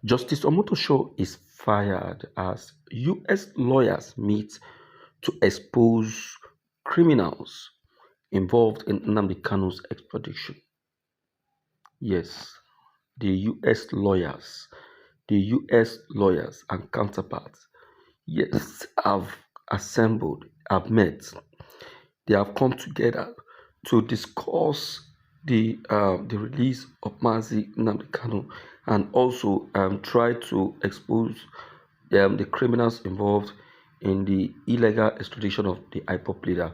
Justice Omotosho is fired as U.S. lawyers meet to expose criminals involved in Nnamdi Kanu's extradition. Yes, the U.S. lawyers, the U.S. lawyers and counterparts, yes, have assembled, have met. They have come together to discuss the release of Mazi Nnamdi Kanu and also try to expose the criminals involved in the illegal extradition of the IPOP leader.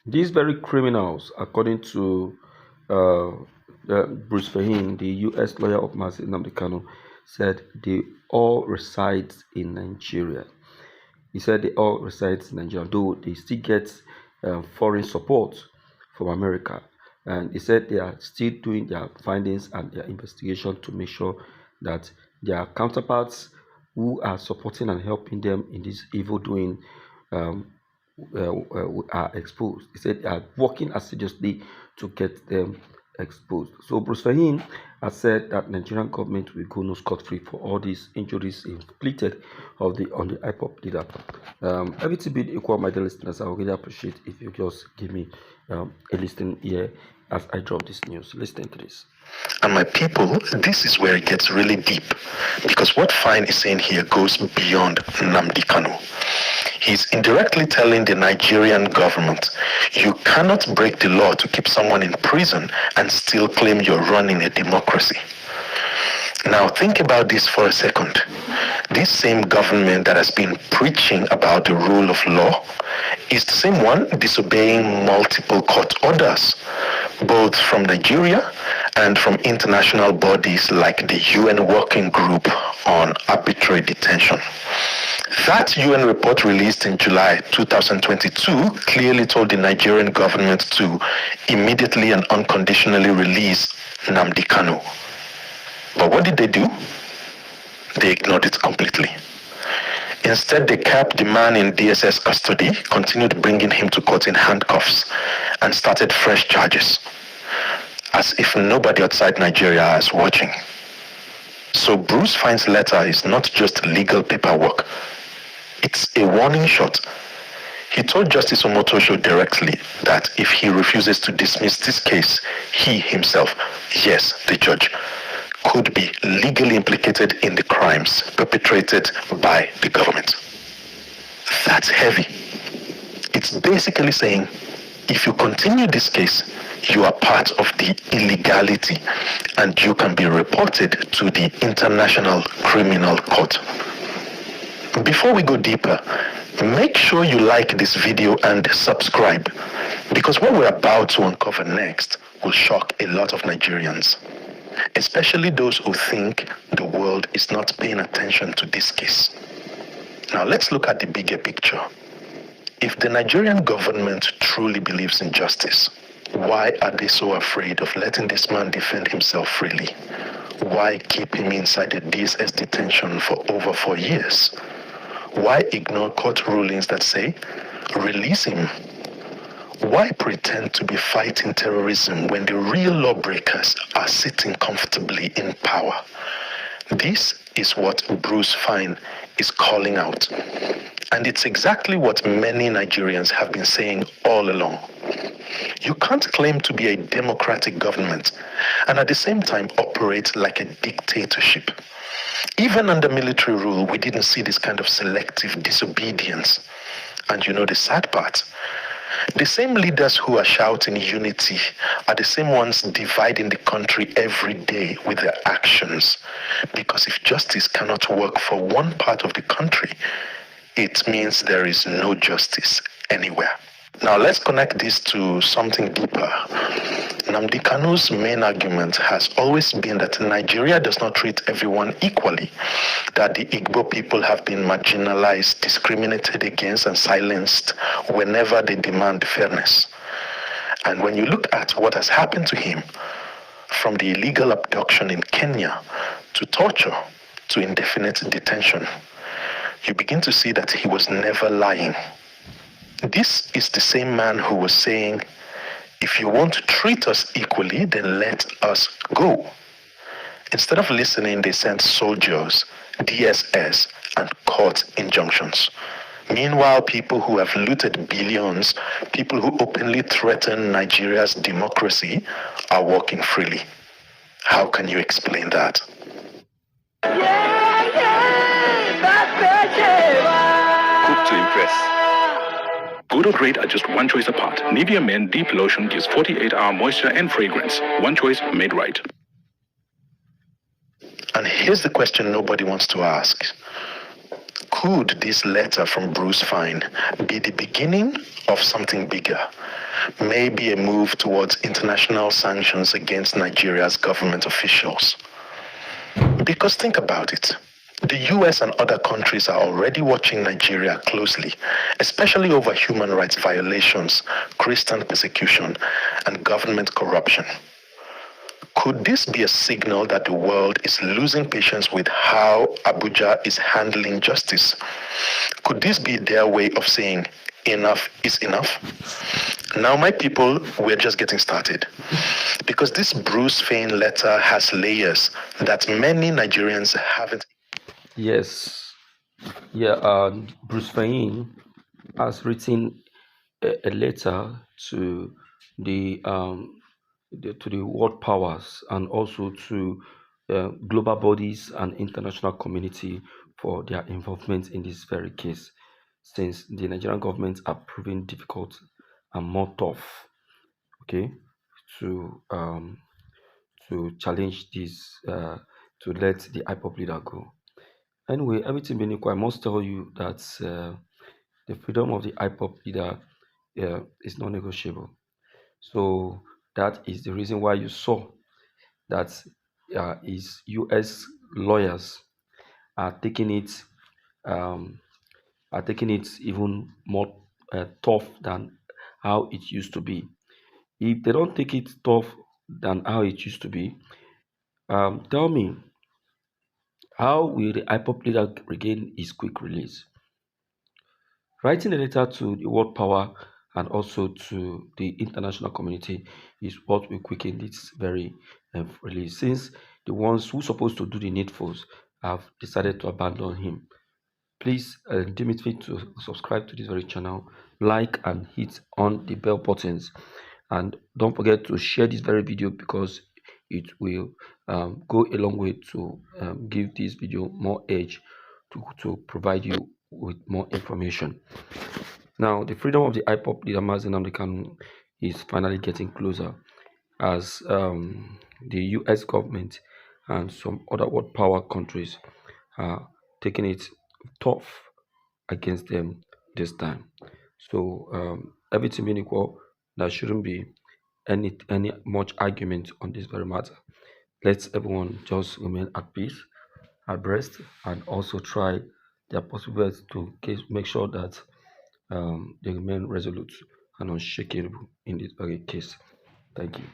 These very criminals, according to Bruce Fehim, the U.S. lawyer of Mazi Nnamdi Kanu, said they all reside in Nigeria. He said they all reside in Nigeria, though they still get foreign support from America. And he said they are still doing their findings and their investigation to make sure that their counterparts who are supporting and helping them in this evil doing are exposed. He said they are working assiduously to get them exposed. So Bruce Fehim has said that Nigerian government will go no scot-free for all these injuries inflicted on the IPOP leader. Everything being equal, my dear listeners, I would really appreciate if you just give me a listen here as I drop this news. Listen to this. And my people, this is where it gets really deep, because what Fine is saying here goes beyond Nnamdi Kanu. He's indirectly telling the Nigerian government, you cannot break the law to keep someone in prison and still claim you're running a democracy. Now think about this for a second. This same government that has been preaching about the rule of law is the same one disobeying multiple court orders, both from Nigeria and from international bodies like the UN Working Group on Arbitrary Detention. That UN report released in July 2022 clearly told the Nigerian government to immediately and unconditionally release Nnamdi Kanu. But what did they do? They ignored it completely. Instead, they kept the man in DSS custody, continued bringing him to court in handcuffs, and started fresh charges, as if nobody outside Nigeria is watching. So Bruce Fine's letter is not just legal paperwork. It's a warning shot. He told Justice Omotosho directly that if he refuses to dismiss this case, he himself, yes, the judge, could be legally implicated in the crimes perpetrated by the government. That's heavy. It's basically saying, if you continue this case, you are part of the illegality and you can be reported to the International Criminal Court. Before we go deeper, make sure you like this video and subscribe, because what we're about to uncover next will shock a lot of Nigerians, especially those who think the world is not paying attention to this case. Now let's look at the bigger picture. If the Nigerian government truly believes in justice, why are they so afraid of letting this man defend himself freely? Why keep him inside a DSS detention for over 4 years? Why ignore court rulings that say, release him? Why pretend to be fighting terrorism when the real lawbreakers are sitting comfortably in power? This is what Bruce Fine is calling out. And it's exactly what many Nigerians have been saying all along. You can't claim to be a democratic government and at the same time operate like a dictatorship. Even under military rule, we didn't see this kind of selective disobedience. And you know the sad part? The same leaders who are shouting unity are the same ones dividing the country every day with their actions. Because if justice cannot work for one part of the country, it means there is no justice anywhere. Now let's connect this to something deeper. Nnamdi Kanu's main argument has always been that Nigeria does not treat everyone equally, that the Igbo people have been marginalized, discriminated against, and silenced whenever they demand fairness. And when you look at what has happened to him, from the illegal abduction in Kenya to torture to indefinite detention, you begin to see that he was never lying. This is the same man who was saying, if you want to treat us equally, then let us go. Instead of listening, they sent soldiers, DSS, and court injunctions. Meanwhile, people who have looted billions, people who openly threaten Nigeria's democracy, are walking freely. How can you explain that? Cooked to impress. Good or great are just one choice apart. Nivea Men Deep Lotion gives 48-hour moisture and fragrance. One choice made right. And here's the question nobody wants to ask. Could this letter from Bruce Fine be the beginning of something bigger? Maybe a move towards international sanctions against Nigeria's government officials? Because think about it. The US and other countries are already watching Nigeria closely, especially over human rights violations, Christian persecution, and government corruption. Could this be a signal that the world is losing patience with how Abuja is handling justice? Could this be their way of saying enough is enough? Now, my people, we're just getting started. Because this Bruce Fane letter has layers that many Nigerians haven't. Yes, Bruce Fane has written a letter to the world powers and also to global bodies and international community for their involvement in this very case, since the Nigerian government are proving difficult and more tough, okay, to challenge this, to let the IPOP leader go. Anyway, everything being equal, I must tell you that the freedom of the IPOP leader is non-negotiable. So that is the reason why you saw that his US lawyers are taking it um, even more tough than how it used to be. If they don't take it tough than how it used to be, tell me, how will the IPOP leader regain his quick release? Writing a letter to the world power and also to the international community is what will quicken this very release, since the ones who supposed to do the needfuls have decided to abandon him. Please do me fit to subscribe to this very channel, like and hit on the bell buttons, and don't forget to share this very video because it will go a long way to give this video more edge to provide you with more information. Now, the freedom of the IPOP leader Nnamdi Kanu is finally getting closer as the US government and some other world power countries are taking it tough against them this time. So, everything being equal, there shouldn't be any much argument on this very matter. Let everyone just remain at peace, at rest, and also try their possible best to make sure that they remain resolute and unshakable in this very case. Thank you.